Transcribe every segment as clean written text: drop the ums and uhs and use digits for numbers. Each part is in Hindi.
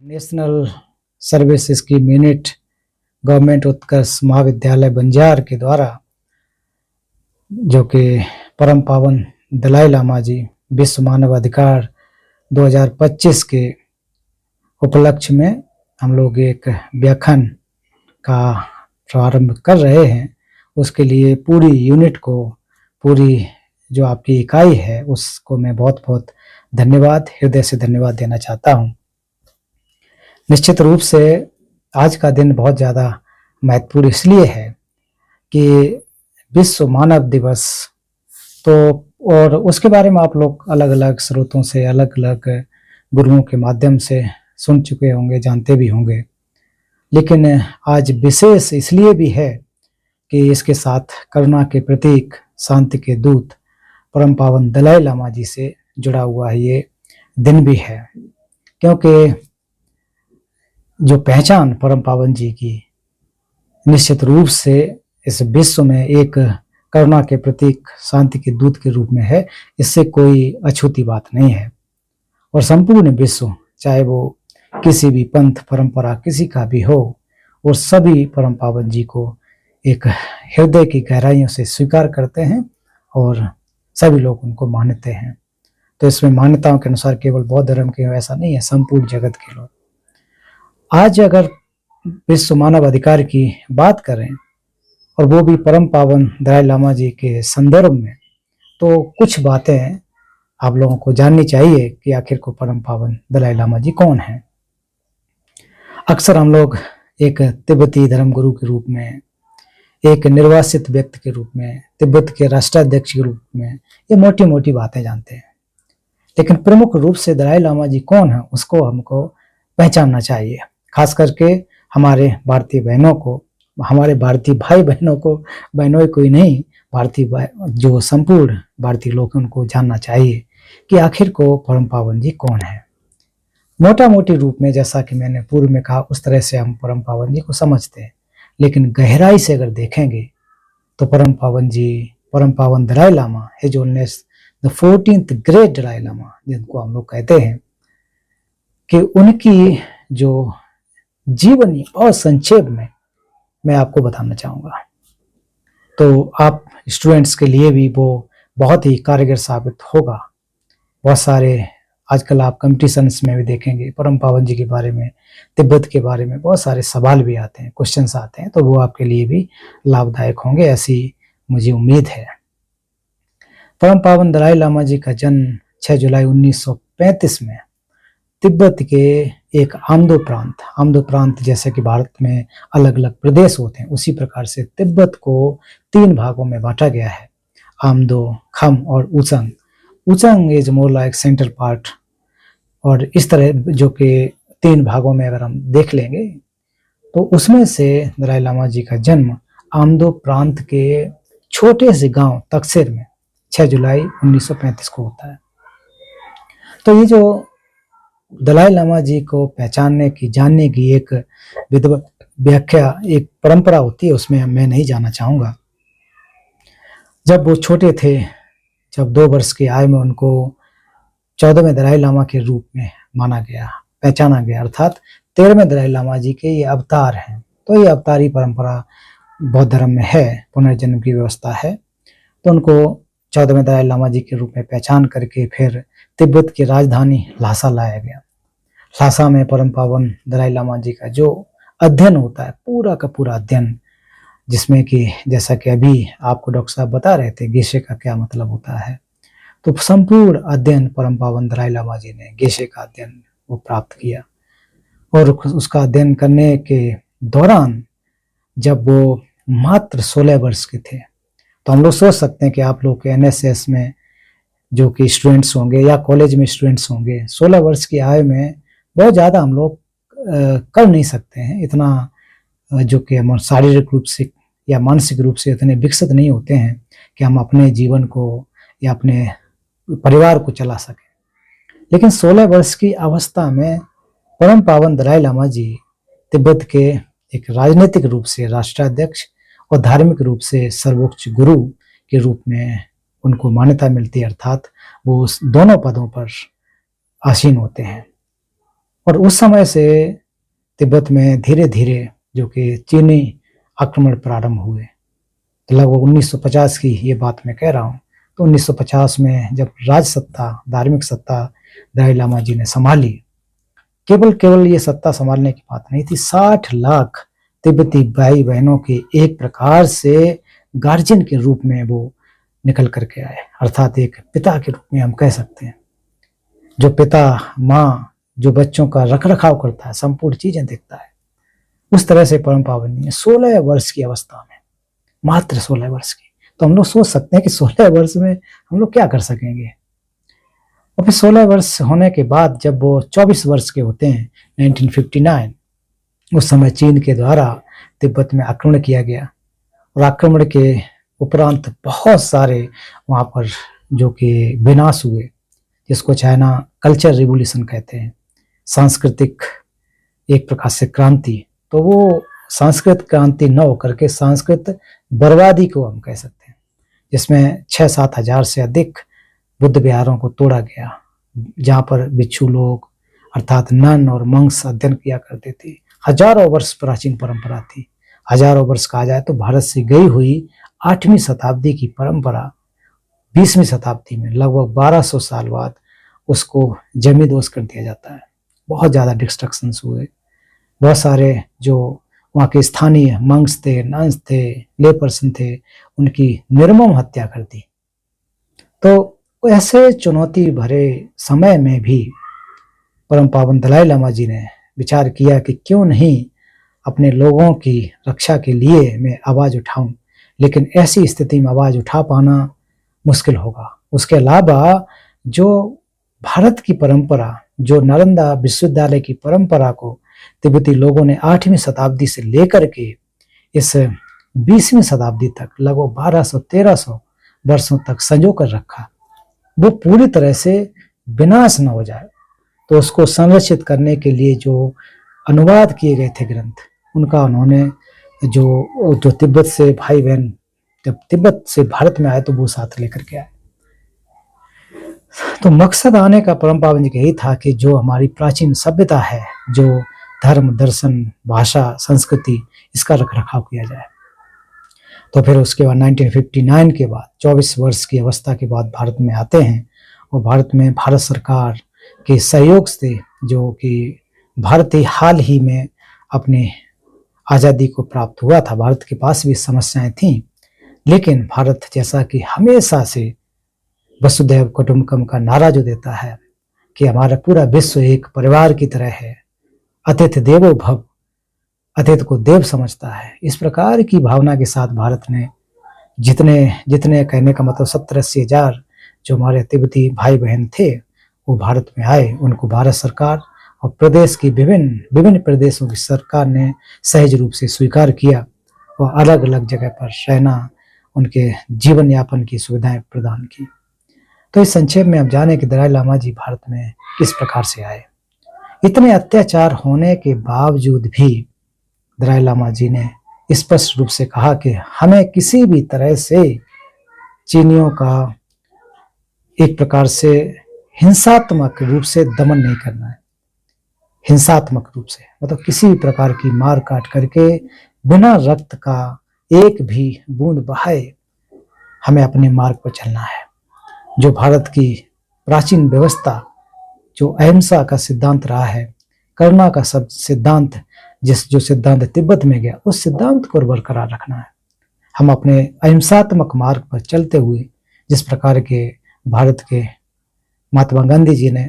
National service scheme unit government Utkarsh Mahavidyalaya Banjar के द्वारा जो कि परम पावन दलाई लामा जी विश्व मानव अधिकार 2025 के उपलक्ष्य में हम लोग एक व्याख्यान का प्रारंभ कर रहे हैं। उसके लिए पूरी यूनिट को, पूरी जो आपकी इकाई है उसको मैं बहुत बहुत धन्यवाद, हृदय से धन्यवाद देना चाहता हूं। निश्चित रूप से आज का दिन बहुत ज़्यादा महत्वपूर्ण इसलिए है कि विश्व मानव दिवस, तो और उसके बारे में आप लोग अलग अलग स्रोतों से, अलग अलग गुरुओं के माध्यम से सुन चुके होंगे, जानते भी होंगे, लेकिन आज विशेष इसलिए भी है कि इसके साथ करुणा के प्रतीक, शांति के दूत परम पावन दलाई लामा जी से जुड़ा हुआ ये दिन भी है। क्योंकि जो पहचान परम पावन जी की निश्चित रूप से इस विश्व में एक करुणा के प्रतीक, शांति के दूत के रूप में है, इससे कोई अछूती बात नहीं है। और संपूर्ण विश्व, चाहे वो किसी भी पंथ परंपरा किसी का भी हो, वो सभी परम पावन जी को एक हृदय की गहराइयों से स्वीकार करते हैं और सभी लोग उनको मानते हैं। तो इसमें मान्यताओं के अनुसार केवल बौद्ध धर्म के ऐसा नहीं है, संपूर्ण जगत के लोग। आज अगर विश्व मानव अधिकार की बात करें और वो भी परम पावन दलाई लामा जी के संदर्भ में, तो कुछ बातें आप लोगों को जाननी चाहिए कि आखिर को परम पावन दलाई लामा जी कौन हैं। अक्सर हम लोग एक तिब्बती धर्मगुरु के रूप में, एक निर्वासित व्यक्ति के रूप में, तिब्बत के राष्ट्राध्यक्ष के रूप में ये मोटी मोटी बातें जानते हैं, लेकिन प्रमुख रूप से दलाई लामा जी कौन है उसको हमको पहचानना चाहिए। खास करके हमारे भारतीय बहनों को, हमारे भारतीय भाई बहनों को, बहनों कोई नहीं, भारतीय जो संपूर्ण भारतीय लोग उनको जानना चाहिए कि आखिर को परम पावन जी कौन है। मोटा मोटी रूप में जैसा कि मैंने पूर्व में कहा उस तरह से हम परम पावन जी को समझते हैं, लेकिन गहराई से अगर देखेंगे तो परम पावन जी, परम पावन Dalai Lama his holiness the 14th great Dalai Lama जिनको हम लोग कहते हैं, कि उनकी जो जीवनी और संक्षेप में मैं आपको बताना चाहूँगा, तो आप स्टूडेंट्स के लिए भी वो बहुत ही कारगर साबित होगा। बहुत सारे आजकल आप कंपटीशंस में भी देखेंगे परम पावन जी के बारे में, तिब्बत के बारे में बहुत सारे सवाल भी आते हैं, क्वेश्चंस आते हैं, तो वो आपके लिए भी लाभदायक होंगे, ऐसी मुझे उम्मीद है। परम पावन दलाई लामा जी का जन्म 6 जुलाई 1935 में तिब्बत के एक आमदो प्रांत जैसे कि भारत में अलग अलग प्रदेश होते हैं, उसी प्रकार से तिब्बत को 3 भागों में बांटा गया है, आमदो, खम और Utsang. Utsang is more like central part, और इस तरह जो कि 3 भागों में अगर हम देख लेंगे तो उसमें से दलाई लामा जी का जन्म आमदो प्रांत के छोटे से गांव तकसेर में 6 जुलाई 1935 को होता है। तो ये जो दलाई लामा जी को पहचानने की, जानने की एक व्याख्या, एक परंपरा होती है, उसमें मैं नहीं जाना चाहूँगा। जब वो छोटे थे, जब 2 वर्ष की आयु में उनको 14वें दलाई लामा के रूप में माना गया, पहचाना गया, अर्थात 13वें दलाई लामा जी के ये अवतार हैं। तो ये अवतारी परंपरा बौद्ध धर्म में है, पुनर्जन्म की व्यवस्था है। तो उनको 14वें दलाई लामा जी के रूप में पहचान करके फिर तिब्बत की राजधानी ल्हासा लाया गया। ल्हासा में परम पावन दलाई लामा जी का जो अध्ययन होता है, पूरा का पूरा अध्ययन, जिसमें कि जैसा कि अभी आपको डॉक्टर साहब बता रहे थे गेशे का क्या मतलब होता है, तो संपूर्ण अध्ययन परम पावन दलाई लामा जी ने गेशे का अध्ययन वो प्राप्त किया। और उसका अध्ययन करने के दौरान जब वो मात्र 16 वर्ष के थे, तो हम लोग सोच सकते हैं कि आप लोग के एनएसएस में जो कि स्टूडेंट्स होंगे या कॉलेज में स्टूडेंट्स होंगे, 16 वर्ष की आयु में बहुत ज़्यादा हम लोग कर नहीं सकते हैं, इतना जो कि हम शारीरिक रूप से या मानसिक रूप से इतने विकसित नहीं होते हैं कि हम अपने जीवन को या अपने परिवार को चला सकें। लेकिन 16 वर्ष की अवस्था में परम पावन दलाई लामा जी तिब्बत के एक राजनीतिक रूप से राष्ट्राध्यक्ष और धार्मिक रूप से सर्वोच्च गुरु के रूप में उनको मान्यता मिलती है, अर्थात वो उस दोनों पदों पर आसीन होते हैं। और उस समय से तिब्बत में धीरे धीरे जो कि चीनी आक्रमण प्रारंभ हुए। तो लगभग 1950 की ये बात मैं कह रहा हूँ। तो 1950 में जब राज सत्ता, धार्मिक सत्ता दलाई लामा जी ने संभाली, केवल ये सत्ता संभालने की बात नहीं थी, 60 लाख तिब्बती भाई बहनों के एक प्रकार से गार्जियन के रूप में वो निकल करके आए, अर्थात एक पिता के रूप में हम कह सकते हैं। जो पिता माँ जो बच्चों का रख रखाव करता है, संपूर्ण चीजें देखता है, उस तरह से परम पावन जी ने 16 वर्ष की अवस्था में, मात्र 16 वर्ष की, तो हम लोग सोच सकते हैं कि 16 वर्ष में हम लोग क्या कर सकेंगे। और फिर 16 वर्ष होने के बाद जब वो 24 वर्ष के होते हैं 1959, उस समय चीन के द्वारा तिब्बत में आक्रमण किया गया, और आक्रमण के उपरांत बहुत सारे वहाँ पर जो कि विनाश हुए, जिसको चाइना कल्चर रिवोल्यूशन कहते हैं, सांस्कृतिक एक प्रकार से क्रांति। तो वो सांस्कृतिक क्रांति न होकर के सांस्कृतिक बर्बादी को हम कह सकते हैं, जिसमें 6-7 हजार से अधिक बुद्ध विहारों को तोड़ा गया, जहाँ पर भिक्षु लोग अर्थात नन और मंक्स अध्ययन किया करते थे। हजारों वर्ष प्राचीन परंपरा थी, हजारों वर्ष कहा जाए तो भारत से गई हुई 8वीं शताब्दी की परंपरा 20वीं शताब्दी में लगभग 1200 साल बाद उसको जमींदोज कर दिया जाता है। बहुत ज़्यादा डिस्ट्रक्शंस हुए, बहुत सारे जो वहाँ के स्थानीय मंक्स थे, नन्स थे, ले पर्सन थे, उनकी निर्मम हत्या कर दी। तो ऐसे चुनौती भरे समय में भी परम पावन दलाई लामा जी ने विचार किया कि क्यों नहीं अपने लोगों की रक्षा के लिए मैं आवाज़ उठाऊं, लेकिन ऐसी स्थिति में आवाज़ उठा पाना मुश्किल होगा। उसके अलावा जो भारत की परंपरा, जो नालंदा विश्वविद्यालय की परंपरा को तिब्बती लोगों ने 8वीं शताब्दी से लेकर के इस 20वीं शताब्दी तक लगभग 1200-1300 वर्षों तक संजो कर रखा, वो पूरी तरह से विनाश न हो जाए, तो उसको संरक्षित करने के लिए जो अनुवाद किए गए थे ग्रंथ, उनका उन्होंने जो तिब्बत से भाई बहन जब तिब्बत से भारत में आए तो वो साथ लेकर के आए। तो मकसद आने का परम पावन जी का यही था कि जो हमारी प्राचीन सभ्यता है, जो धर्म, दर्शन, भाषा, संस्कृति, इसका रख रखाव किया जाए। तो फिर उसके बाद 1959 के बाद 24 वर्ष की अवस्था के बाद भारत में आते हैं, और भारत में भारत सरकार के सहयोग से, जो कि भारत ही हाल ही में अपने आज़ादी को प्राप्त हुआ था, भारत के पास भी समस्याएं थीं, लेकिन भारत जैसा कि हमेशा से वसुधैव कुटुंबकम का नारा जो देता है कि हमारा पूरा विश्व एक परिवार की तरह है, अतिथि देवो भव, अतिथि को देव समझता है, इस प्रकार की भावना के साथ भारत ने जितने कहने का मतलब 70-80 हजार जो हमारे तिब्बती भाई बहन थे वो भारत में आए, उनको भारत सरकार और प्रदेश की विभिन्न प्रदेशों की सरकार ने सहज रूप से स्वीकार किया और अलग अलग जगह पर रहना, उनके जीवन यापन की सुविधाएं प्रदान की। तो इस संक्षेप में अब जाने कि दलाई लामा जी भारत में किस प्रकार से आए। इतने अत्याचार होने के बावजूद भी दलाई लामा जी ने स्पष्ट रूप से कहा कि हमें किसी भी तरह से चीनियों का एक प्रकार से हिंसात्मक रूप से दमन नहीं करना है। हिंसात्मक रूप से मतलब किसी भी प्रकार की मार काट करके बिना रक्त का एक भी बूंद बहाए हमें अपने मार्ग पर चलना है। जो भारत की प्राचीन व्यवस्था, जो अहिंसा का सिद्धांत रहा है, करुणा का सब सिद्धांत, जो सिद्धांत तिब्बत में गया, उस सिद्धांत को बरकरार रखना है। हम अपने अहिंसात्मक मार्ग पर चलते हुए, जिस प्रकार के भारत के महात्मा गांधी जी ने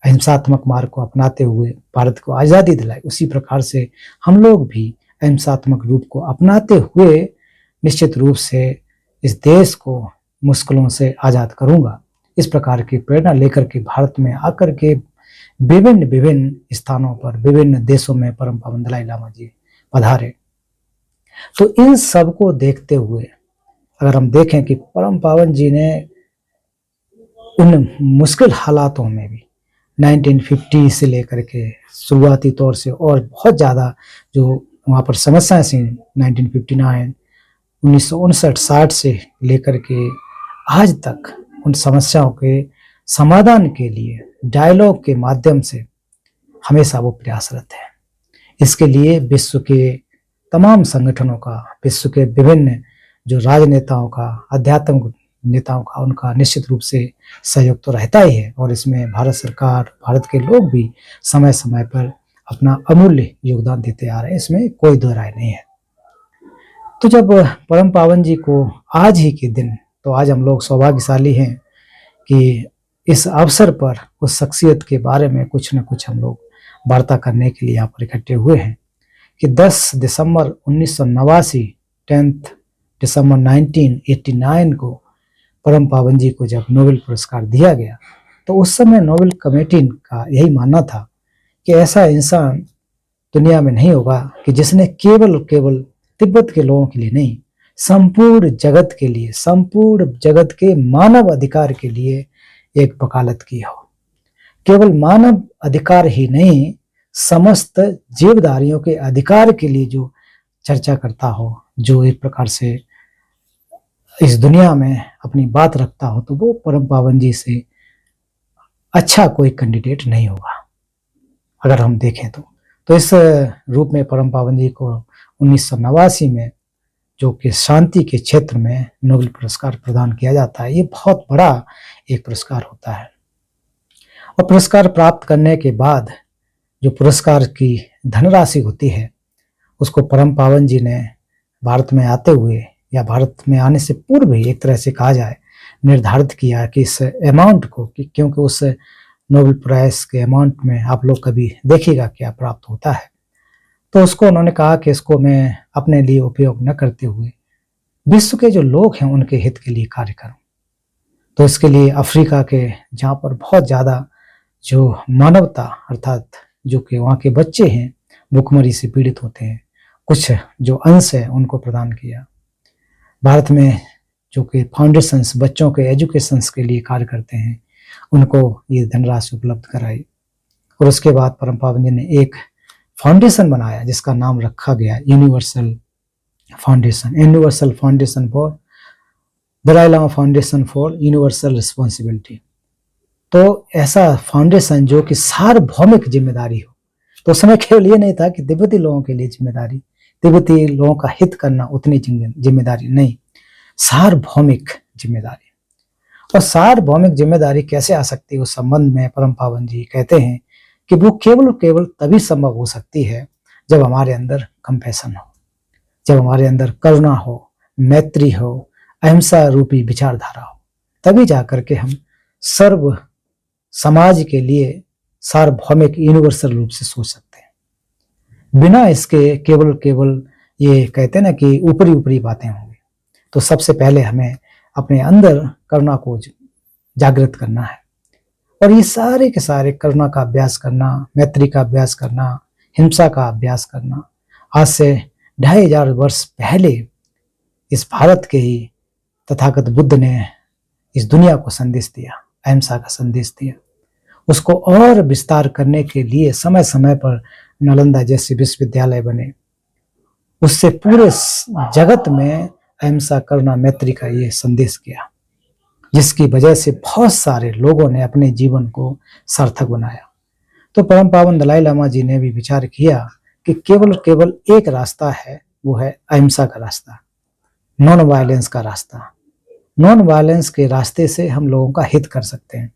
अहिंसात्मक मार्ग को अपनाते हुए भारत को आज़ादी दिलाई, उसी प्रकार से हम लोग भी अहिंसात्मक रूप को अपनाते हुए निश्चित रूप से इस देश को मुश्किलों से आज़ाद करूंगा, इस प्रकार की प्रेरणा लेकर के भारत में आकर के विभिन्न स्थानों पर, विभिन्न देशों में परम पावन दलाई लामा जी पधारे। तो इन सब को देखते हुए अगर हम देखें कि परम पावन जी ने उन मुश्किल हालातों में भी 1950 से लेकर के शुरुआती तौर से और बहुत ज़्यादा जो वहाँ पर समस्याएं थी 1959, 1959-60 से लेकर के आज तक, उन समस्याओं के समाधान के लिए डायलॉग के माध्यम से हमेशा वो प्रयासरत है। इसके लिए विश्व के तमाम संगठनों का, विश्व के विभिन्न जो राजनेताओं का, आध्यात्मिक नेताओं का, उनका निश्चित रूप से सहयोग तो रहता ही है। और इसमें भारत सरकार, भारत के लोग भी समय समय पर अपना अमूल्य योगदान देते आ रहे हैं, इसमें कोई दो राय नहीं है। तो जब परम पावन जी को आज ही के दिन, तो आज हम लोग सौभाग्यशाली हैं कि इस अवसर पर उस शख्सियत के बारे में कुछ न कुछ हम लोग वार्ता करने के लिए यहाँ पर इकट्ठे हुए हैं कि 10 दिसंबर 1989, 10 दिसंबर 1989 को परम पावन जी को जब नोबेल पुरस्कार दिया गया, तो उस समय नोबेल कमेटी का यही मानना था कि ऐसा इंसान दुनिया में नहीं होगा कि जिसने केवल तिब्बत के लोगों के लिए नहीं, संपूर्ण जगत के लिए, संपूर्ण जगत के मानव अधिकार के लिए एक वकालत की हो। केवल मानव अधिकार ही नहीं, समस्त जीवधारियों के अधिकार के लिए जो चर्चा करता हो, जो एक प्रकार से इस दुनिया में अपनी बात रखता हो, तो वो परम पावन जी से अच्छा कोई कैंडिडेट नहीं होगा अगर हम देखें तो इस रूप में परम पावन जी को 1989 में जो कि शांति के क्षेत्र में नोबेल पुरस्कार प्रदान किया जाता है, ये बहुत बड़ा एक पुरस्कार होता है। और पुरस्कार प्राप्त करने के बाद जो पुरस्कार की धनराशि होती है, उसको परम पावन जी ने भारत में आते हुए या भारत में आने से पूर्व ही एक तरह से कहा जाए निर्धारित किया कि इस अमाउंट को, क्योंकि उस नोबेल प्राइज के अमाउंट में आप लोग कभी देखिएगा क्या प्राप्त होता है, तो उसको उन्होंने कहा कि इसको मैं अपने लिए उपयोग न करते हुए विश्व के जो लोग हैं उनके हित के लिए कार्य करूं। तो इसके लिए अफ्रीका के, जहाँ पर बहुत ज़्यादा जो मानवता, अर्थात जो कि वहाँ के बच्चे हैं भूखमरी से पीड़ित होते हैं, कुछ जो अंश है उनको प्रदान किया। भारत में जो कि फाउंडेशंस बच्चों के एजुकेशंस के लिए कार्य करते हैं, उनको ये धनराशि उपलब्ध कराई। और उसके बाद परम पावन जी ने एक फाउंडेशन बनाया जिसका नाम रखा गया universal foundation for Dalai Lama foundation for universal responsibility. तो ऐसा फाउंडेशन जो कि सार्वभौमिक जिम्मेदारी हो। तो उस समय केवल ये नहीं था कि तिब्बती लोगों के लिए जिम्मेदारी, तिब्बती लोगों का हित करना उतनी जिम्मेदारी नहीं, सार्वभौमिक जिम्मेदारी। और सार्वभौमिक जिम्मेदारी कैसे आ सकती है, उस संबंध में परम पावन जी कहते हैं कि वो केवल तभी संभव हो सकती है जब हमारे अंदर कंपैशन हो, जब हमारे अंदर करुणा हो, मैत्री हो, अहिंसा रूपी विचारधारा हो, तभी जाकर के हम सर्व समाज के लिए सार्वभौमिक यूनिवर्सल रूप से सोच सकते हैं। बिना इसके केवल ये कहते हैं ना कि ऊपरी बातें होंगी। तो सबसे पहले हमें अपने अंदर करुणा को जागृत करना है, और ये सारे के सारे करुणा का अभ्यास करना, मैत्री का अभ्यास करना, हिंसा का अभ्यास करना, आज से 2500 वर्ष पहले इस भारत के ही तथागत बुद्ध ने इस दुनिया को संदेश दिया, अहिंसा का संदेश दिया। उसको और विस्तार करने के लिए समय समय पर नालंदा जैसे विश्वविद्यालय बने, उससे पूरे जगत में अहिंसा, करुणा, मैत्री का ये संदेश किया, जिसकी वजह से बहुत सारे लोगों ने अपने जीवन को सार्थक बनाया। तो परम पावन दलाई लामा जी ने भी विचार किया कि केवल एक रास्ता है, वो है अहिंसा का रास्ता, नॉन वायलेंस का रास्ता। नॉन वायलेंस के रास्ते से हम लोगों का हित कर सकते हैं।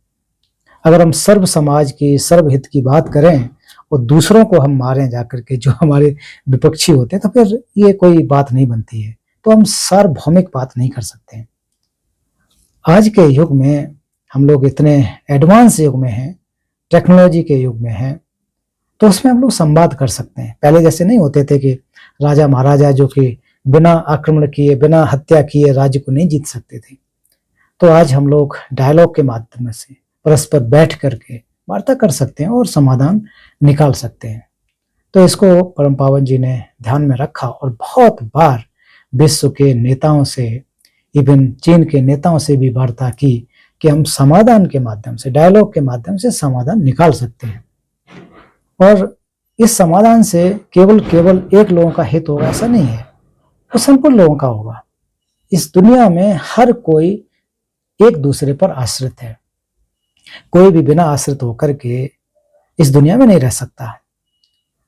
अगर हम सर्व समाज की, सर्वहित की बात करें और दूसरों को हम मारें जाकर के, जो हमारे विपक्षी होते हैं, तो फिर ये कोई बात नहीं बनती है। तो हम सार्वभौमिक बात नहीं कर सकते हैं। आज के युग में हम लोग इतने एडवांस युग में हैं, टेक्नोलॉजी के युग में हैं, तो उसमें हम लोग संवाद कर सकते हैं। पहले जैसे नहीं होते थे कि राजा महाराजा जो कि बिना आक्रमण किए, बिना हत्या किए राज्य को नहीं जीत सकते थे। तो आज हम लोग डायलॉग के माध्यम से परस्पर बैठ करके वार्ता कर सकते हैं और समाधान निकाल सकते हैं। तो इसको परम पावन जी ने ध्यान में रखा और बहुत बार विश्व के नेताओं से, इवन चीन के नेताओं से भी वार्ता की कि हम समाधान के माध्यम से, डायलॉग के माध्यम से समाधान निकाल सकते हैं। और इस समाधान से केवल एक लोगों का हित होगा ऐसा नहीं है, वो संपूर्ण लोगों का होगा। इस दुनिया में हर कोई एक दूसरे पर आश्रित है। कोई भी बिना आश्रित होकर के इस दुनिया में नहीं रह सकता।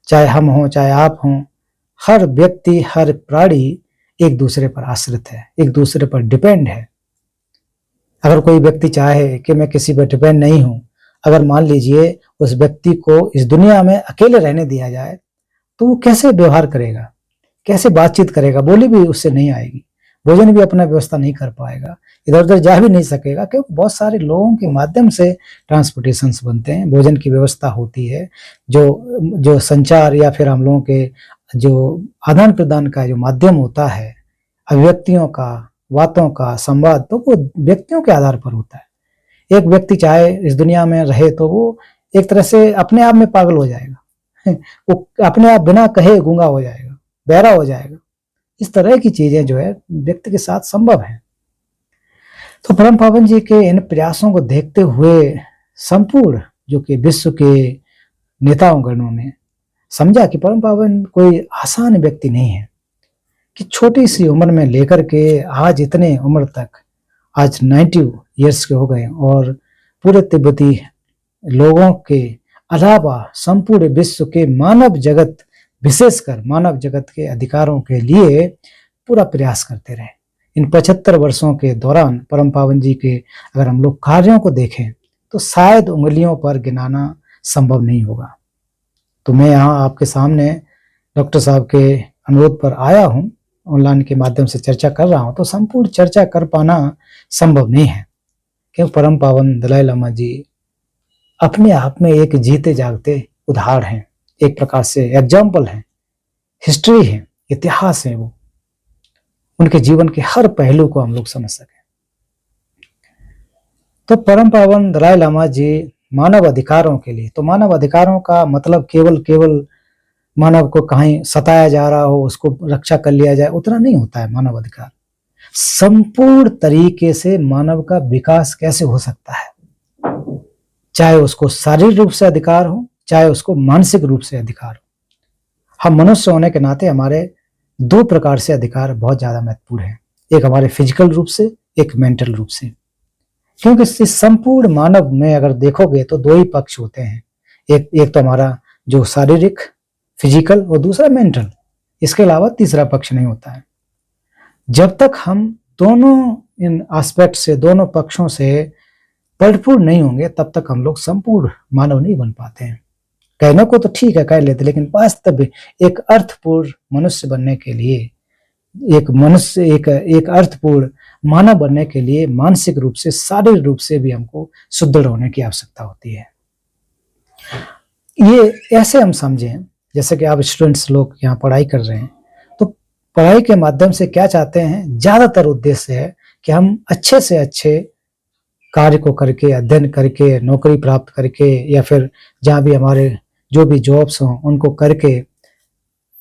चाहे हम हों, चाहे आप हों, हर व्यक्ति, हर प्राणी एक दूसरे पर आश्रित है, एक दूसरे पर डिपेंड है। अगर कोई व्यक्ति चाहे कि मैं किसी पर डिपेंड नहीं हूं, अगर मान लीजिए उस व्यक्ति को इस दुनिया में अकेले रहने दिया जाए, तो वो कैसे व्यवहार करेगा, कैसे बातचीत करेगा, बोली भी उससे नहीं आएगी, भोजन भी अपना व्यवस्था नहीं कर पाएगा, इधर उधर जा भी नहीं सकेगा, क्योंकि बहुत सारे लोगों के माध्यम से ट्रांसपोर्टेशन बनते हैं, भोजन की व्यवस्था होती है, जो संचार या फिर हम लोगों के जो आदान प्रदान का जो माध्यम होता है, अभिव्यक्तियों का, बातों का संवाद, तो वो व्यक्तियों के आधार पर होता है। एक व्यक्ति चाहे इस दुनिया में रहे तो वो एक तरह से अपने आप में पागल हो जाएगा, वो अपने आप बिना कहे गूंगा हो जाएगा, बहरा हो जाएगा। इस तरह की चीजें जो है व्यक्ति के साथ संभव है। तो परम पावन जी के इन प्रयासों को देखते हुए संपूर्ण जो कि विश्व के नेताओं गणों ने समझा कि परम पावन कोई आसान व्यक्ति नहीं है, कि छोटी सी उम्र में लेकर के आज इतने उम्र तक, आज 90 ईयर्स के हो गए, और पूरे तिब्बती लोगों के अलावा संपूर्ण विश्व के मानव जगत, विशेषकर मानव जगत के अधिकारों के लिए पूरा प्रयास करते रहे। इन 75 वर्षों के दौरान परम पावन जी के अगर हम लोग कार्यों को देखें तो शायद उंगलियों पर गिनाना संभव नहीं होगा। तो मैं यहाँ आपके सामने डॉक्टर साहब के अनुरोध पर आया हूँ, ऑनलाइन के माध्यम से चर्चा कर रहा हूँ, तो संपूर्ण चर्चा कर पाना संभव नहीं है, क्योंकि परम पावन दलाई लामा जी अपने आप में एक जीते जागते उदाहरण हैं, एक प्रकार से एग्जाम्पल है, हिस्ट्री है, इतिहास है। वो उनके जीवन के हर पहलू को हम लोग समझ सकें। तो परम पावन दलाई लामा जी मानव अधिकारों के लिए, तो मानव अधिकारों का मतलब केवल मानव को कहीं सताया जा रहा हो उसको रक्षा कर लिया जाए, उतना नहीं होता है मानव अधिकार। संपूर्ण तरीके से मानव का विकास कैसे हो सकता है, चाहे उसको शारीरिक रूप से अधिकार हो, चाहे उसको मानसिक रूप से अधिकार हो। हम मनुष्य होने के नाते हमारे दो प्रकार से अधिकार बहुत ज्यादा महत्वपूर्ण है, एक हमारे फिजिकल रूप से, एक मेंटल रूप से। क्योंकि इस संपूर्ण मानव में अगर देखोगे तो दो ही पक्ष होते हैं, एक तो हमारा जो शारीरिक फिजिकल और दूसरा मेंटल, इसके अलावा तीसरा पक्ष नहीं होता है। जब तक हम दोनों इन एस्पेक्ट से, दोनों पक्षों से परिपूर्ण नहीं होंगे, तब तक हम लोग संपूर्ण मानव नहीं बन पाते हैं। कहने को तो ठीक है कह लेते, लेकिन वास्तव में एक अर्थपूर्ण मनुष्य बनने के लिए, एक अर्थपूर्ण मानव बनने के लिए मानसिक रूप से, शारीरिक रूप से भी हमको सुदृढ़ होने की आवश्यकता होती है। ये ऐसे हम समझें, जैसे कि आप स्टूडेंट्स लोग यहाँ पढ़ाई कर रहे हैं, तो पढ़ाई के माध्यम से क्या चाहते हैं, ज्यादातर उद्देश्य है कि हम अच्छे से अच्छे कार्य को करके, अध्ययन करके, नौकरी प्राप्त करके, या फिर जहाँ भी हमारे जो भी जॉब्स हों उनको करके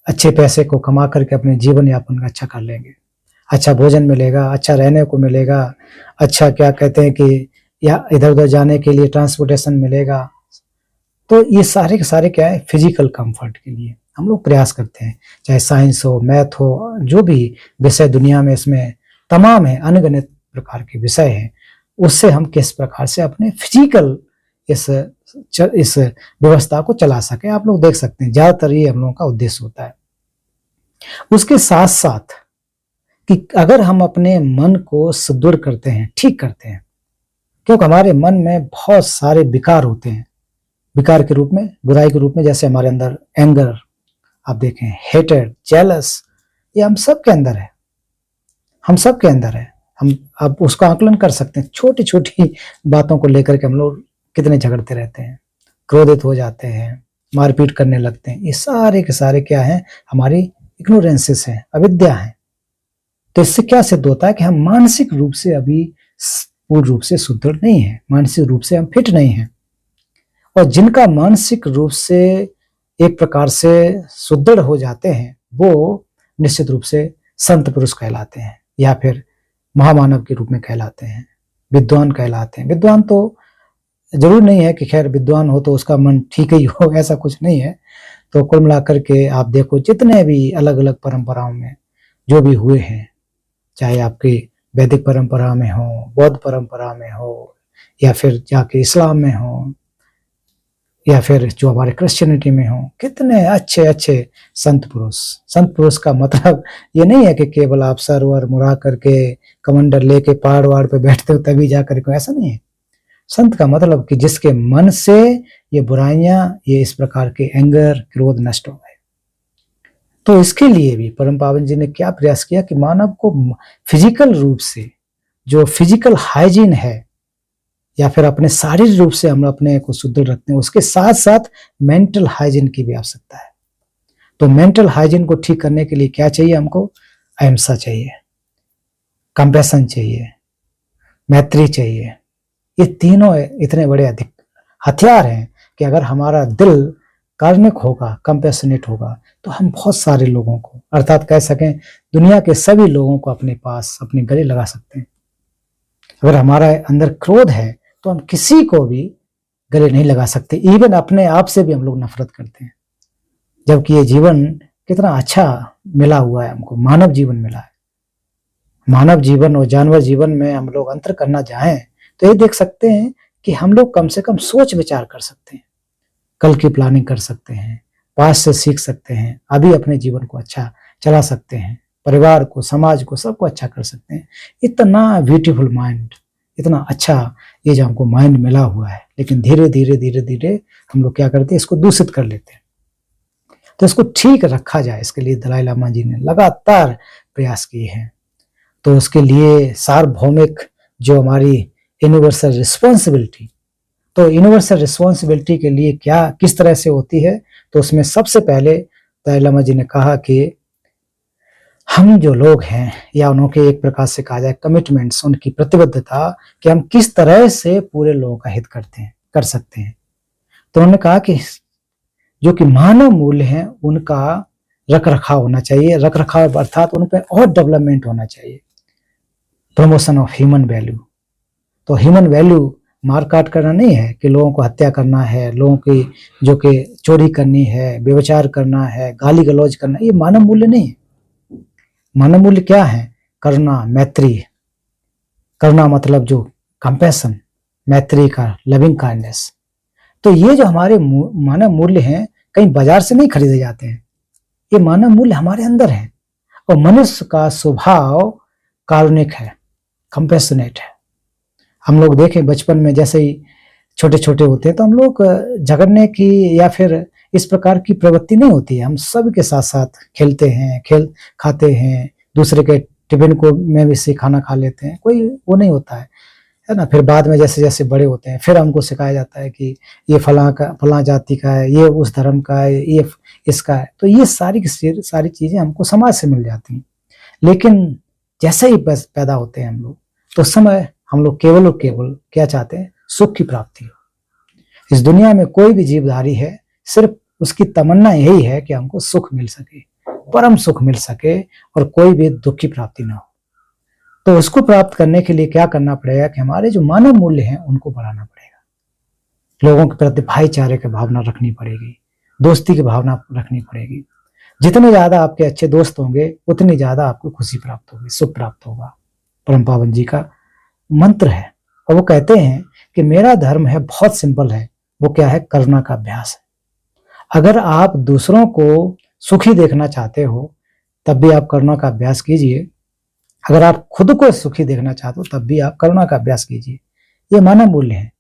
अच्छे पैसे को कमा करके अपने जीवन यापन का अच्छा कर लेंगे, अच्छा भोजन मिलेगा, अच्छा रहने को मिलेगा, अच्छा क्या कहते हैं कि या इधर उधर जाने के लिए ट्रांसपोर्टेशन मिलेगा। तो ये सारे के सारे क्या है, फिजिकल कंफर्ट के लिए हम लोग प्रयास करते हैं, चाहे साइंस हो, मैथ हो, जो भी विषय दुनिया में इसमें तमाम है, अनगिनत प्रकार के विषय हैं, उससे हम किस प्रकार से अपने फिजिकल इस व्यवस्था को चला सके। आप लोग देख सकते हैं ज्यादातर ये हम लोगों का उद्देश्य होता है। उसके साथ साथ कि अगर हम अपने मन को सुदृढ़ करते हैं, ठीक करते हैं, क्योंकि हमारे मन में बहुत सारे विकार होते हैं, विकार के रूप में, बुराई के रूप में, जैसे हमारे अंदर एंगर आप देखें, हेटेड, जेलस, ये हम सब के अंदर है, हम सब के अंदर है। हम अब उसका आकलन कर सकते हैं, छोटी छोटी बातों को लेकर के हम लोग कितने झगड़ते रहते हैं, क्रोधित हो जाते हैं, मारपीट करने लगते हैं। ये सारे के सारे क्या है, हमारी इग्नोरेंसेस हैं, अविद्या है। तो इससे क्या सिद्ध होता है कि हम मानसिक रूप से अभी पूर्ण रूप से सुदृढ़ नहीं है, मानसिक रूप से हम फिट नहीं हैं। और जिनका मानसिक रूप से एक प्रकार से सुदृढ़ हो जाते हैं, वो निश्चित रूप से संत पुरुष कहलाते हैं, या फिर महामानव के रूप में कहलाते हैं, विद्वान कहलाते हैं। विद्वान तो जरूर नहीं है कि खैर विद्वान हो तो उसका मन ठीक ही हो, ऐसा कुछ नहीं है। तो कुल मिलाकर के आप देखो, जितने भी अलग अलग परंपराओं में जो भी हुए हैं, चाहे आपकी वैदिक परंपरा में हो, बौद्ध परंपरा में हो, या फिर जाके इस्लाम में हो, या फिर जो हमारे क्रिश्चियनिटी में हो, कितने अच्छे अच्छे संत पुरुष। संत पुरुष का मतलब ये नहीं है कि केवल आप सर वर मुड़ा करके कमंडल लेके पहाड़ वहाड़ पे बैठते हो तभी जा करके, ऐसा नहीं है। संत का मतलब कि जिसके मन से ये बुराइयां, ये इस प्रकार के एंगर, क्रोध नष्ट हो गए। तो इसके लिए भी परम पावन जी ने क्या प्रयास किया कि मानव को फिजिकल रूप से, जो फिजिकल हाइजीन है, या फिर अपने शारीरिक रूप से हम अपने को सुदृढ़ रखते हैं, उसके साथ साथ मेंटल हाइजीन की भी आवश्यकता है। तो मेंटल हाइजीन को ठीक करने के लिए क्या चाहिए हमको? अहिंसा चाहिए, कंपैशन चाहिए, मैत्री चाहिए। ये तीनों इतने बड़े हथियार हैं कि अगर हमारा दिल कार्मिक होगा, कंपैशनेट होगा, तो हम बहुत सारे लोगों को, अर्थात कह सकें दुनिया के सभी लोगों को अपने पास, अपने गले लगा सकते हैं। अगर हमारा अंदर क्रोध है तो हम किसी को भी गले नहीं लगा सकते, इवन अपने आप से भी हम लोग नफरत करते हैं। जबकि ये जीवन कितना अच्छा मिला हुआ है हमको, मानव जीवन मिला है। मानव जीवन और जानवर जीवन में हम लोग अंतर करना चाहें तो ये देख सकते हैं कि हम लोग कम से कम सोच विचार कर सकते हैं, कल की प्लानिंग कर सकते हैं, पास्ट से सीख सकते हैं, अभी अपने जीवन को अच्छा चला सकते हैं, परिवार को, समाज को, सबको अच्छा कर सकते हैं। इतना ब्यूटीफुल माइंड, इतना अच्छा ये जो हमको माइंड मिला हुआ है, लेकिन धीरे धीरे धीरे धीरे हम लोग क्या करते हैं, इसको दूषित कर लेते हैं। तो इसको ठीक रखा जाए, इसके लिए दलाई लामा जी ने लगातार प्रयास किए हैं। तो उसके लिए सार्वभौमिक जो हमारी यूनिवर्सल रिस्पॉन्सिबिलिटी, तो यूनिवर्सल रिस्पॉन्सिबिलिटी के लिए क्या, किस तरह से होती है, तो उसमें सबसे पहले दलाई लामा जी ने कहा कि हम जो लोग हैं, या उनके एक प्रकार से कहा जाए कमिटमेंट्स, उनकी प्रतिबद्धता, कि हम किस तरह से पूरे लोगों का हित कर सकते हैं। तो उन्होंने कहा कि जो कि मानव मूल्य हैं उनका रख रखाव होना चाहिए, रख रखाव अर्थात उन पर और डेवलपमेंट होना चाहिए, प्रमोशन ऑफ ह्यूमन वैल्यू। तो ह्यूमन वैल्यू मार काट करना नहीं है कि लोगों को हत्या करना है, लोगों की जो कि चोरी करनी है, व्यभिचार करना है, गाली गलौज करना, ये मानव मूल्य नहीं है। मानव मूल्य क्या है? करुणा, मैत्री। करुणा मतलब जो कंपैशन, मैत्री का लविंग काइंडनेस। तो ये जो हमारे मानव मूल्य हैं, कहीं बाजार से नहीं खरीदे जाते हैं, ये मानव मूल्य हमारे अंदर है। और मनुष्य का स्वभाव कारुणिक है, कंपैशनेट है। हम लोग देखें बचपन में जैसे ही छोटे छोटे होते हैं तो हम लोग झगड़ने की या फिर इस प्रकार की प्रवृत्ति नहीं होती है। हम सब के साथ साथ खेलते हैं, खाते हैं, दूसरे के टिफिन को में भी से खाना खा लेते हैं, कोई वो नहीं होता है ना। फिर बाद में जैसे जैसे बड़े होते हैं फिर हमको सिखाया जाता है कि ये फलां जाति का है, ये उस धर्म का है, ये इसका है। तो ये सारी चीजें हमको समाज से मिल जाती हैं। लेकिन जैसे ही पैदा होते हैं हम लोग, तो उस समय हम लोग केवल और केवल क्या चाहते हैं? सुख की प्राप्ति हो। इस दुनिया में कोई भी जीवधारी है, सिर्फ उसकी तमन्ना यही है कि हमको सुख मिल सके, परम सुख मिल सके, और कोई भी दुख की प्राप्ति ना हो। तो उसको प्राप्त करने के लिए क्या करना पड़ेगा कि हमारे जो मानव मूल्य हैं उनको बढ़ाना पड़ेगा। लोगों के प्रति भाईचारे की भावना रखनी पड़ेगी, दोस्ती की भावना रखनी पड़ेगी। जितने ज्यादा आपके अच्छे दोस्त होंगे उतनी ज्यादा आपको खुशी प्राप्त होगी, सुख प्राप्त होगा। परम पावन जी का मंत्र है, और वो कहते हैं कि मेरा धर्म है बहुत सिंपल है, वो क्या है? करुणा का अभ्यास है। अगर आप दूसरों को सुखी देखना चाहते हो तब भी आप करुणा का अभ्यास कीजिए, अगर आप खुद को सुखी देखना चाहते हो तब भी आप करुणा का अभ्यास कीजिए। ये मानव मूल्य है।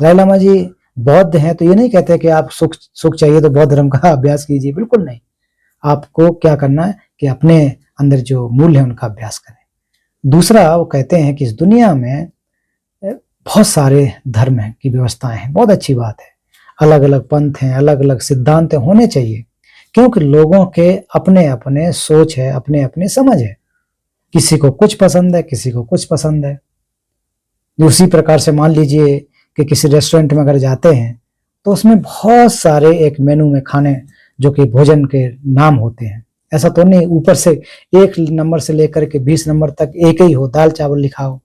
दलाई लामा जी बौद्ध हैं तो ये नहीं कहते कि आप सुख चाहिए तो बौद्ध धर्म का अभ्यास कीजिए, बिल्कुल नहीं। आपको क्या करना है कि अपने अंदर जो मूल्य है उनका अभ्यास करें। दूसरा, वो कहते हैं कि इस दुनिया में बहुत सारे धर्म है की व्यवस्थाएं हैं, बहुत अच्छी बात है। अलग अलग पंथ हैं, अलग अलग सिद्धांत होने चाहिए, क्योंकि लोगों के अपने अपने सोच है, अपने अपने समझ है। किसी को कुछ पसंद है, किसी को कुछ पसंद है। उसी प्रकार से मान लीजिए कि किसी रेस्टोरेंट में अगर जाते हैं तो उसमें बहुत सारे एक मेनू में खाने जो कि भोजन के नाम होते हैं। ऐसा तो नहीं ऊपर से 1 नंबर से लेकर के 20 नंबर तक एक ही हो, दाल चावल लिखा हो।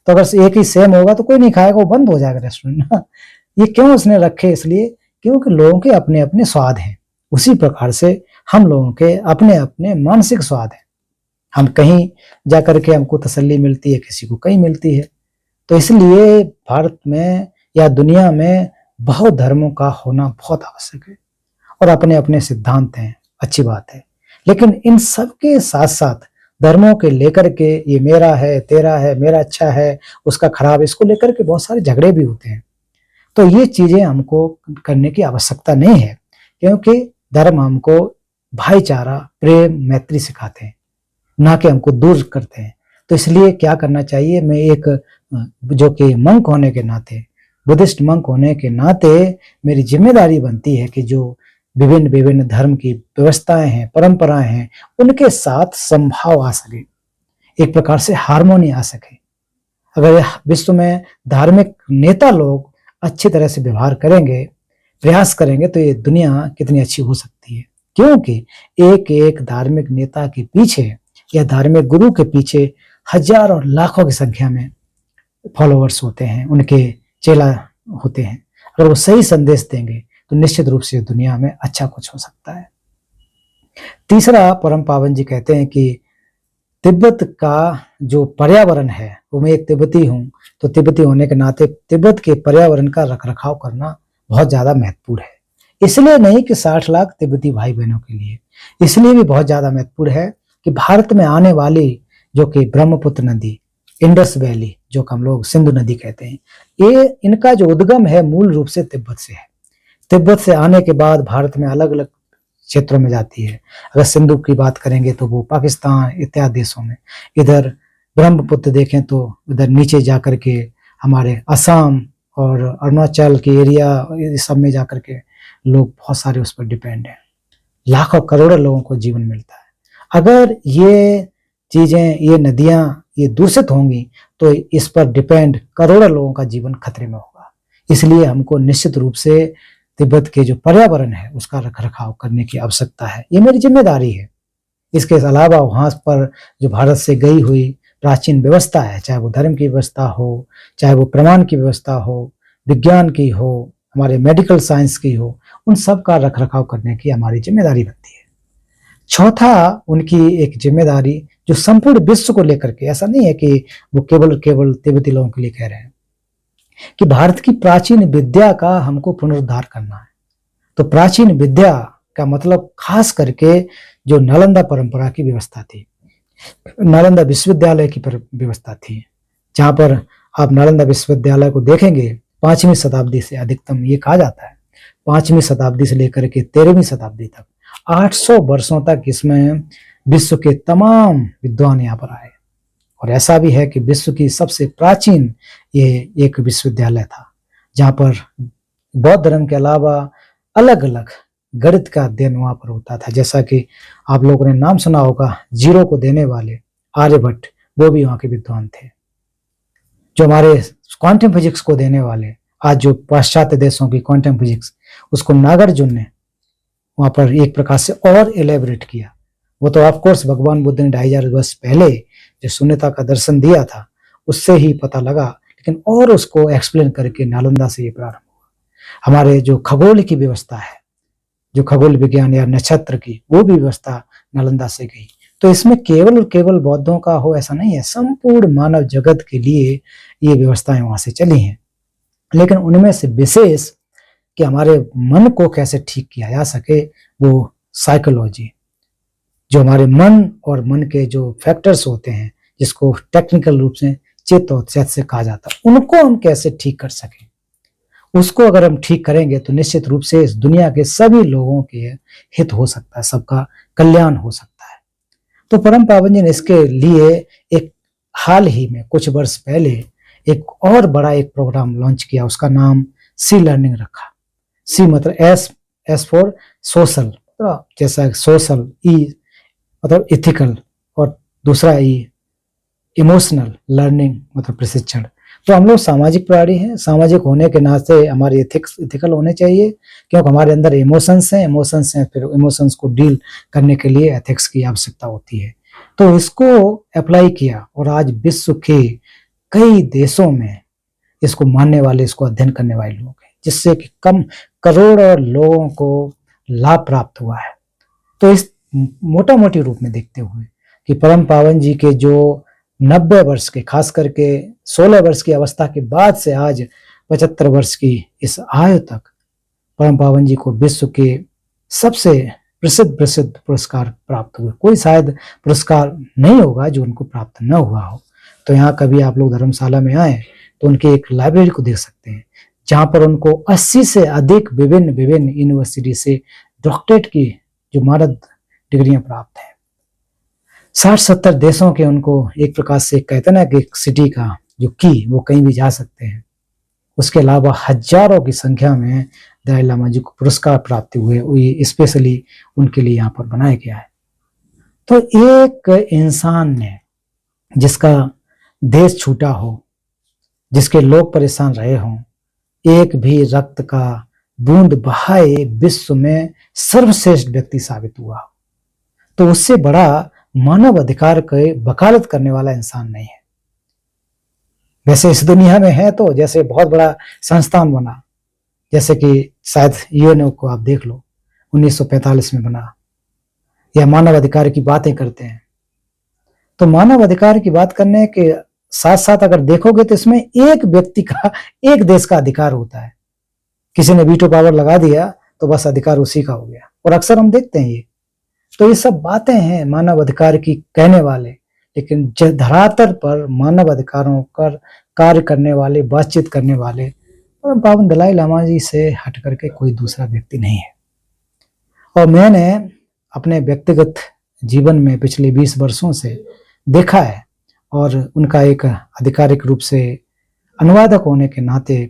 तो अगर एक ही सेम होगा तो कोई नहीं खाएगा, वो बंद हो जाएगा रेस्टोरेंट ना। ये क्यों उसने रखे? इसलिए क्योंकि लोगों के अपने अपने स्वाद हैं। उसी प्रकार से हम लोगों के अपने अपने मानसिक स्वाद हैं। हम कहीं जाकर के हमको तसल्ली मिलती है, किसी को कहीं मिलती है। तो इसलिए भारत में या दुनिया में बहुत धर्मों का होना बहुत आवश्यक है और अपने अपने सिद्धांत हैं, अच्छी बात है। लेकिन इन सब के साथ साथ धर्मों के लेकर के ये मेरा है, तेरा है, मेरा अच्छा है, उसका खराब, इसको लेकर के बहुत सारे झगड़े भी होते हैं। तो ये चीजें हमको करने की आवश्यकता नहीं है, क्योंकि धर्म हमको भाईचारा, प्रेम, मैत्री सिखाते हैं, ना कि हमको दूर करते हैं। तो इसलिए क्या करना चाहिए, मैं एक जो कि मंक होने के नाते, बुद्धिस्ट मंक होने के नाते मेरी जिम्मेदारी बनती है कि जो विभिन्न विभिन्न धर्म की व्यवस्थाएं हैं, परंपराएं हैं, उनके साथ संभाव आ सके, एक प्रकार से हार्मोनी आ सके। अगर विश्व में धार्मिक नेता लोग अच्छी तरह से व्यवहार करेंगे, प्रयास करेंगे, तो ये दुनिया कितनी अच्छी हो सकती है। क्योंकि एक एक धार्मिक नेता के पीछे या धार्मिक गुरु के पीछे हजारों लाखों की संख्या में फॉलोअर्स होते हैं, उनके चेला होते हैं। अगर वो सही संदेश देंगे तो निश्चित रूप से दुनिया में अच्छा कुछ हो सकता है। तीसरा, परम पावन जी कहते हैं कि तिब्बत का जो पर्यावरण है, वो मैं एक तिब्बती हूँ, तो तिब्बती होने के नाते तिब्बत के पर्यावरण का रखरखाव करना बहुत ज्यादा महत्वपूर्ण है। इसलिए नहीं कि 60 लाख तिब्बती भाई बहनों के लिए, इसलिए भी बहुत ज्यादा महत्वपूर्ण है कि भारत में आने वाली जो कि ब्रह्मपुत्र नदी, इंडस वैली, जो हम लोग सिंधु नदी कहते हैं, ये इनका जो उद्गम है मूल रूप से तिब्बत से है। तिब्बत से आने के बाद भारत में अलग अलग क्षेत्रों में जाती है। अगर सिंधु की बात करेंगे तो वो पाकिस्तान इत्यादि देशों में, इधर ब्रह्मपुत्र देखें तो इधर नीचे जाकर के हमारे असम और अरुणाचल के एरिया, इस सब में जाकर के लोग बहुत सारे उस पर डिपेंड हैं। लाखों करोड़ों लोगों को जीवन मिलता है। अगर ये चीजें, ये नदियां ये दूषित होंगी तो इस पर डिपेंड करोड़ों लोगों का जीवन खतरे में होगा। इसलिए हमको निश्चित रूप से तिब्बत के जो पर्यावरण है उसका रखरखाव करने की आवश्यकता है, ये मेरी जिम्मेदारी है। इसके अलावा वहां पर जो भारत से गई हुई प्राचीन व्यवस्था है, चाहे वो धर्म की व्यवस्था हो, चाहे वो प्रमाण की व्यवस्था हो, विज्ञान की हो, हमारे मेडिकल साइंस की हो, उन सब का रखरखाव करने की हमारी जिम्मेदारी बनती है। चौथा, उनकी एक जिम्मेदारी जो संपूर्ण विश्व को लेकर के, ऐसा नहीं है कि वो केवल तिब्बती लोगों के लिए कह रहे हैं, कि भारत की प्राचीन विद्या का हमको पुनरुद्धार करना है। तो प्राचीन विद्या का मतलब खास करके जो नालंदा परंपरा की व्यवस्था थी, नालंदा विश्वविद्यालय की व्यवस्था थी, जहां पर आप नालंदा विश्वविद्यालय को देखेंगे 5वीं शताब्दी से, अधिकतम ये कहा जाता है 5वीं शताब्दी से लेकर के 13वीं शताब्दी तक 800 वर्षों तक इसमें विश्व के तमाम विद्वान यहाँ पर आए। और ऐसा भी है कि विश्व की सबसे प्राचीन ये एक विश्वविद्यालय था, जहाँ पर बौद्ध धर्म के अलावा अलग अलग गणित का अध्ययन वहां पर होता था। जैसा कि आप लोगों ने नाम सुना होगा, जीरो को देने वाले आर्यभट्ट, वो भी वहां के विद्वान थे। जो हमारे क्वांटम फिजिक्स को देने वाले, आज जो पाश्चात्य देशों की क्वांटम फिजिक्स, उसको नागार्जुन ने वहां पर एक प्रकार से और एलेबरेट किया। वो तो ऑफकोर्स भगवान बुद्ध ने 2500 वर्ष पहले जो शून्यता का दर्शन दिया था उससे ही पता लगा, लेकिन और उसको एक्सप्लेन करके नालंदा से ये प्रारंभ हुआ। हमारे जो खगोल की व्यवस्था है, जो खगोल विज्ञान या नक्षत्र की, वो भी व्यवस्था नालंदा से गई। तो इसमें केवल और केवल बौद्धों का हो ऐसा नहीं है, संपूर्ण मानव जगत के लिए ये व्यवस्थाएं वहां से चली हैं। लेकिन उनमें से विशेष कि हमारे मन को कैसे ठीक किया जा सके, वो साइकोलॉजी, जो हमारे मन और मन के जो फैक्टर्स होते हैं, जिसको टेक्निकल रूप से चित्त और चैत से कहा जाता है, उनको हम कैसे ठीक कर सकें, उसको अगर हम ठीक करेंगे तो निश्चित रूप से इस दुनिया के सभी लोगों के हित हो सकता है, सबका कल्याण हो सकता है। तो परम पावन जी ने इसके लिए एक हाल ही में कुछ वर्ष पहले एक और बड़ा एक प्रोग्राम लॉन्च किया, उसका नाम सी लर्निंग रखा। सी मतलब एस फॉर सोशल, जैसा सोशल, ई मतलब इथिकल, और दूसरा ई इमोशनल लर्निंग मतलब प्रशिक्षण। तो हम लोग सामाजिक प्राणी हैं, सामाजिक होने के नाते हमारे इथिकल होने चाहिए, क्योंकि हमारे अंदर इमोशंस हैं, फिर इमोशंस को डील करने के लिए एथिक्स की आवश्यकता होती है। तो इसको अप्लाई किया और आज विश्व के कई देशों में इसको मानने वाले, इसको अध्ययन करने वाले लोग हैं, जिससे कि कम करोड़ों लोगों को लाभ प्राप्त हुआ है। तो इस मोटा मोटी रूप में देखते हुए कि परम पावन जी के जो 90 वर्ष के, खास करके 16 वर्ष की अवस्था के बाद से आज 75 वर्ष की इस आयु तक परम पावन जी को विश्व के सबसे प्रसिद्ध पुरस्कार प्राप्त हुए। कोई शायद पुरस्कार नहीं होगा जो उनको प्राप्त न हुआ हो। तो यहाँ कभी आप लोग धर्मशाला में आए तो उनकी एक लाइब्रेरी को देख सकते हैं, जहाँ पर उनको 80 से अधिक विभिन्न यूनिवर्सिटी से डॉक्टरेट की जो मानद डिग्रियां प्राप्त हैं। 60-70 देशों के उनको एक प्रकार से कहते हैं ना कि सिटी का जो की वो कहीं भी जा सकते हैं। उसके अलावा हजारों की संख्या में दलाई लामा जी को पुरस्कार प्राप्त हुए, ये स्पेशली उनके लिए यहाँ पर बनाया गया है। तो एक इंसान ने जिसका देश छूटा हो, जिसके लोग परेशान रहे हों, एक भी रक्त का बूंद बहाए विश्व में सर्वश्रेष्ठ व्यक्ति साबित हुआ, तो उससे बड़ा मानव अधिकार के वकालत करने वाला इंसान नहीं है। वैसे इस दुनिया में है तो जैसे बहुत बड़ा संस्थान बना, जैसे कि शायद यूएनओ को आप देख लो 1945 में बना, या मानव अधिकार की बातें करते हैं। तो मानव अधिकार की बात करने के साथ साथ अगर देखोगे तो इसमें एक व्यक्ति का, एक देश का अधिकार होता है। किसी ने वीटो पावर लगा दिया तो बस अधिकार उसी का हो गया, और अक्सर हम देखते हैं ये। तो ये सब बातें हैं मानव अधिकार की कहने वाले, लेकिन धरातल पर मानव अधिकारों पर कार्य करने वाले, बातचीत करने वाले परम पावन दलाई लामा जी से हट करके कोई दूसरा व्यक्ति नहीं है। और मैंने अपने व्यक्तिगत जीवन में पिछले 20 वर्षों से देखा है, और उनका एक आधिकारिक रूप से अनुवादक होने के नाते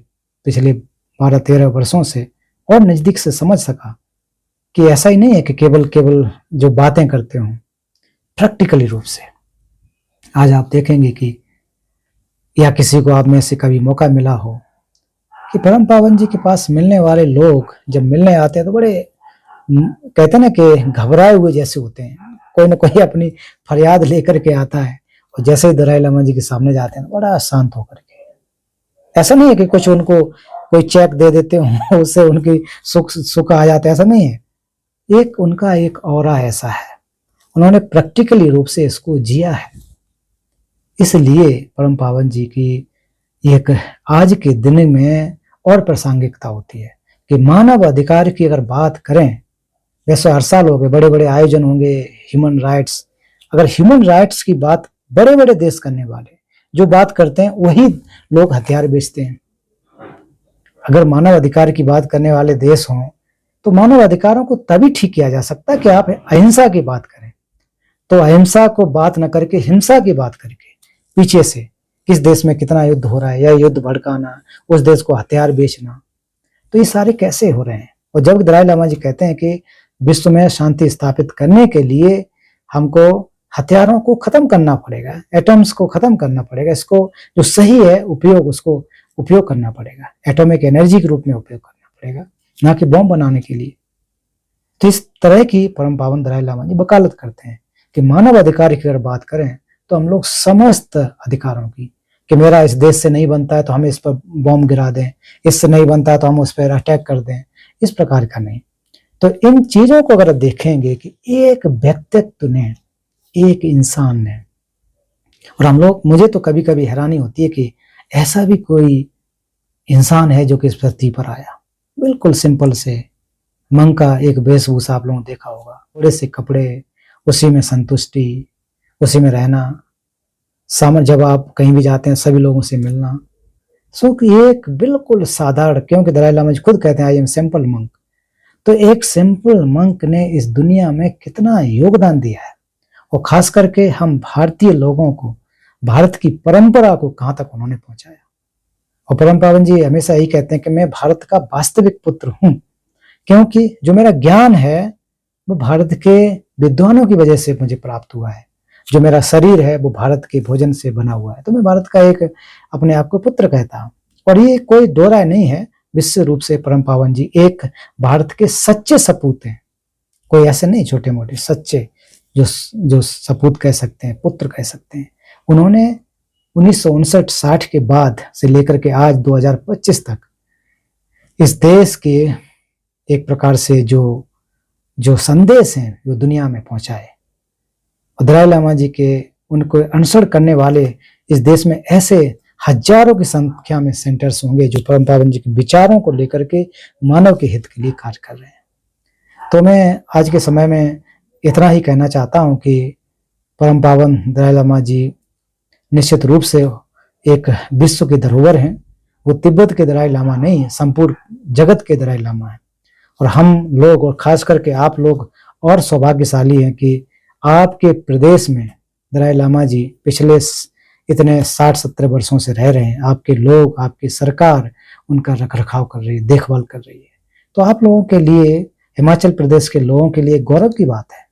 पिछले 12-13 वर्षों से और नजदीक से समझ सका कि ऐसा ही नहीं है कि केवल जो बातें करते हों, प्रैक्टिकली रूप से। आज आप देखेंगे कि या किसी को आप में से कभी मौका मिला हो कि परम पावन जी के पास मिलने वाले लोग जब मिलने आते हैं तो बड़े कहते हैं ना कि घबराए हुए जैसे होते हैं। कोई ना कोई अपनी फरियाद लेकर के आता है, और जैसे ही दलाई लामा जी के सामने जाते हैं बड़ा शांत होकर के। ऐसा नहीं है कि कुछ उनको कोई चेक दे देते हो उससे उनकी सुख आ जाता है, ऐसा नहीं है। एक उनका एक ऑरा ऐसा है, उन्होंने प्रैक्टिकली रूप से इसको जिया है। इसलिए परम पावन जी की एक आज के दिन में और प्रासंगिकता होती है कि मानव अधिकार की अगर बात करें, वैसे हर साल हो गए बड़े बड़े आयोजन होंगे ह्यूमन राइट्स। अगर ह्यूमन राइट्स की बात बड़े बड़े देश करने वाले जो बात करते हैं वही लोग हथियार बेचते हैं। अगर मानव अधिकार की बात करने वाले देश हों तो मानव अधिकारों को तभी ठीक किया जा सकता है कि आप अहिंसा की बात करें। तो अहिंसा को बात न करके हिंसा की बात करके पीछे से किस देश में कितना युद्ध हो रहा है, या युद्ध भड़काना, उस देश को हथियार बेचना, तो ये सारे कैसे हो रहे हैं। और जब दलाई लामा जी कहते हैं कि विश्व में शांति स्थापित करने के लिए हमको हथियारों को खत्म करना पड़ेगा, एटम्स को खत्म करना पड़ेगा, इसको जो सही है उपयोग उसको उपयोग करना पड़ेगा, एटॉमिक एनर्जी के रूप में उपयोग करना पड़ेगा, ना कि बॉम्ब बनाने के लिए। तो इस तरह की परम पावन दलाई लामा जी वकालत करते हैं कि मानव अधिकार की अगर बात करें तो हम लोग समस्त अधिकारों की, कि मेरा इस देश से नहीं बनता है तो हम इस पर बॉम्ब गिरा दें, इससे नहीं बनता है तो हम उस पर अटैक कर दें, इस प्रकार का नहीं। तो इन चीजों को अगर देखेंगे कि एक व्यक्तित्व ने, एक इंसान ने, और हम लोग, मुझे तो कभी कभी हैरानी होती है कि ऐसा भी कोई इंसान है जो कि इस धरती पर आया बिल्कुल सिंपल से मंक का एक वेशभूषा आप लोगों ने देखा होगा, थोड़े से कपड़े, उसी में संतुष्टि, उसी में रहना, सामने जब आप कहीं भी जाते हैं सभी लोगों से मिलना, सो एक बिल्कुल साधारण, क्योंकि दलाई लामा जी खुद कहते हैं आई एम सिंपल मंक। तो एक सिंपल मंक ने इस दुनिया में कितना योगदान दिया है, और खास करके हम भारतीय लोगों को, भारत की परंपरा को कहां तक उन्होंने पहुंचाया। और परम पावन जी हमेशा यही कहते हैं कि मैं भारत का वास्तविक पुत्र हूं, क्योंकि जो मेरा ज्ञान है वो भारत के विद्वानों की वजह से मुझे प्राप्त हुआ है, जो मेरा शरीर है वो भारत के भोजन से बना हुआ है, तो मैं भारत का एक अपने आप को पुत्र कहता हूं। और ये कोई दो राय नहीं है, विश्व रूप से परम पावन जी एक भारत के सच्चे सपूत हैं, कोई ऐसे नहीं छोटे मोटे, सच्चे जो सपूत कह सकते हैं, पुत्र कह सकते हैं। उन्होंने 1959-60 के बाद से लेकर के आज 2025 तक इस देश के एक प्रकार से जो संदेश हैं वो दुनिया में पहुंचाए। और दलाई लामा जी के उनको अनुसरण करने वाले इस देश में ऐसे हजारों की संख्या में सेंटर्स होंगे जो परम पावन जी के विचारों को लेकर के मानव के हित के लिए कार्य कर रहे हैं। तो मैं आज के समय में इतना ही कहना चाहता हूं कि परम पावन दलाई लामा जी निश्चित रूप से एक विश्व की धरोहर हैं। वो तिब्बत के दलाई लामा नहीं है, संपूर्ण जगत के दलाई लामा है। और हम लोग और खास करके आप लोग और सौभाग्यशाली हैं कि आपके प्रदेश में दलाई लामा जी पिछले इतने 60-70 वर्षों से रह रहे हैं। आपके लोग, आपकी सरकार उनका रखरखाव कर रही है, देखभाल कर रही है। तो आप लोगों के लिए, हिमाचल प्रदेश के लोगों के लिए गौरव की बात है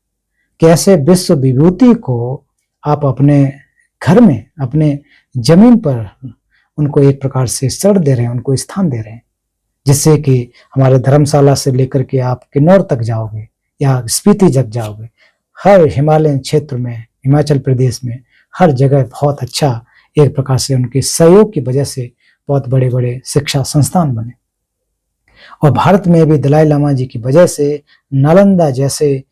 कि ऐसे विश्व विभूति को आप अपने घर में, अपने जमीन पर उनको एक प्रकार से शरण दे रहे हैं, उनको स्थान दे रहे हैं, जिससे कि हमारे धर्मशाला से लेकर के आप किन्नौर तक जाओगे या स्पीति तक जाओगे, हर हिमालयन क्षेत्र में, हिमाचल प्रदेश में हर जगह बहुत अच्छा एक प्रकार से उनके सहयोग की वजह से बहुत बड़े बड़े शिक्षा संस्थान बने। और भारत में भी दलाई लामा जी की वजह से नालंदा जैसे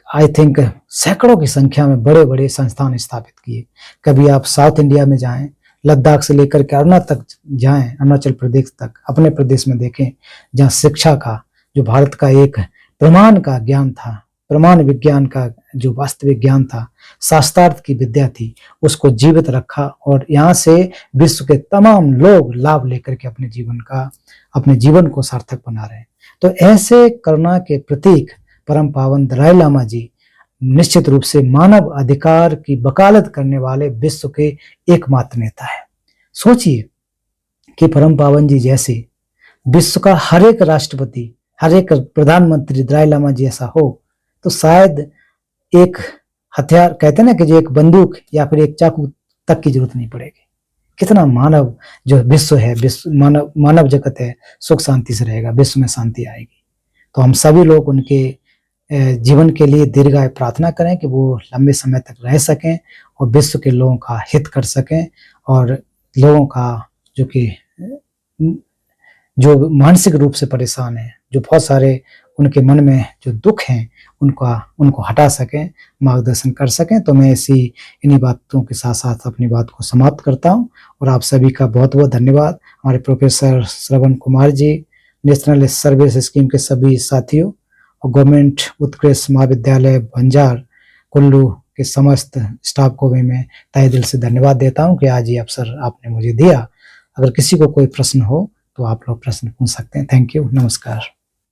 आई थिंक सैकड़ों की संख्या में बड़े बड़े संस्थान स्थापित किए। कभी आप साउथ इंडिया में जाएं, लद्दाख से लेकर के अरुणाचल तक जाएं, अरुणाचल प्रदेश तक, अपने प्रदेश में देखें, जहाँ शिक्षा का, जो भारत का एक प्रमाण का ज्ञान था, प्रमाण विज्ञान का जो वास्तविक ज्ञान था, शास्त्रार्थ की विद्या थी, उसको जीवित रखा। और यहाँ से विश्व के तमाम लोग लाभ लेकर के अपने जीवन को सार्थक बना रहे हैं। तो ऐसे करुणा के प्रतीक परम पावन दलाई लामा जी निश्चित रूप से मानव अधिकार की वकालत करने वाले विश्व के एकमात्र नेता है। सोचिए कि परम पावन जी जैसे विश्व का हर एक राष्ट्रपति, हर एक प्रधानमंत्री दलाई लामा जी ऐसा हो तो शायद एक हथियार, कहते हैं ना कि जो एक बंदूक या फिर एक चाकू तक की जरूरत नहीं पड़ेगी। कितना मानव जो विश्व है, मानव जगत है, सुख शांति से रहेगा, विश्व में शांति आएगी। तो हम सभी लोग उनके जीवन के लिए दीर्घायु प्रार्थना करें कि वो लंबे समय तक रह सकें और विश्व के लोगों का हित कर सकें, और लोगों का जो मानसिक रूप से परेशान है, जो बहुत सारे उनके मन में जो दुख हैं, उनको हटा सकें, मार्गदर्शन कर सकें। तो मैं इन्हीं बातों के साथ साथ अपनी बात को समाप्त करता हूं और आप सभी का बहुत बहुत धन्यवाद। हमारे professor Shravan Kumar ji, national service scheme के सभी साथियों और गवर्नमेंट उत्कृष्ट महाविद्यालय बंजार कुल्लू के समस्त स्टाफ को भी मैं तहे दिल से धन्यवाद देता हूं कि आज ये अवसर आपने मुझे दिया। अगर किसी को कोई प्रश्न हो तो आप लोग प्रश्न पूछ सकते हैं। थैंक यू, नमस्कार।